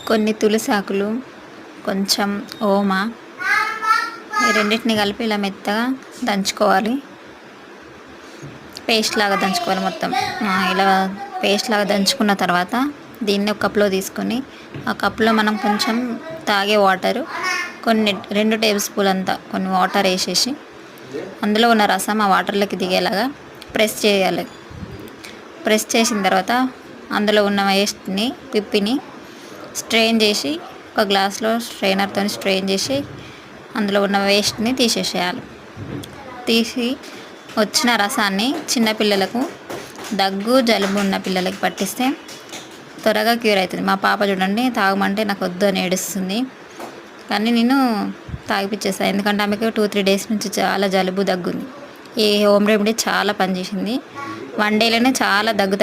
కొన్ని తులసాకులు, కొంచెం ఓమ, ఈ రెండింటిని కలిపి ఇలా మెత్తగా దంచుకోవాలి. పేస్ట్ లాగా దంచుకోవాలి మొత్తం. ఇలా పేస్ట్ లాగా దంచుకున్న తర్వాత దీన్ని ఒక కప్లో తీసుకొని ఆ కప్లో మనం కొంచెం తాగే వాటరు కొన్ని 2 టేబుల్ స్పూన్ అంతా కొన్ని వాటర్ వేసేసి అందులో ఉన్న రసం ఆ వాటర్లోకి దిగేలాగా ప్రెస్ చేయాలి. ప్రెస్ చేసిన తర్వాత అందులో ఉన్న వేస్ట్ని పిప్పిని స్ట్రెయిన్ చేసి ఒక గ్లాస్లో స్ట్రెయినర్తో స్ట్రెయిన్ చేసి అందులో ఉన్న వేస్ట్ని తీసేసేయాలి. తీసి వచ్చిన రసాన్ని చిన్నపిల్లలకు, దగ్గు జలుబు ఉన్న పిల్లలకి పట్టిస్తే త్వరగా క్యూర్ అవుతుంది. మా పాప చూడండి తాగమంటే నాకు వద్దు అని ఏడుస్తుంది, కానీ నేను తాగిపించేస్తాను. ఎందుకంటే ఆమెకు 2-3 డేస్ నుంచి చాలా జలుబు దగ్గుంది. ఈ హోమ్ రెమెడీ చాలా పనిచేసింది. 1 డేలోనే చాలా దగ్గు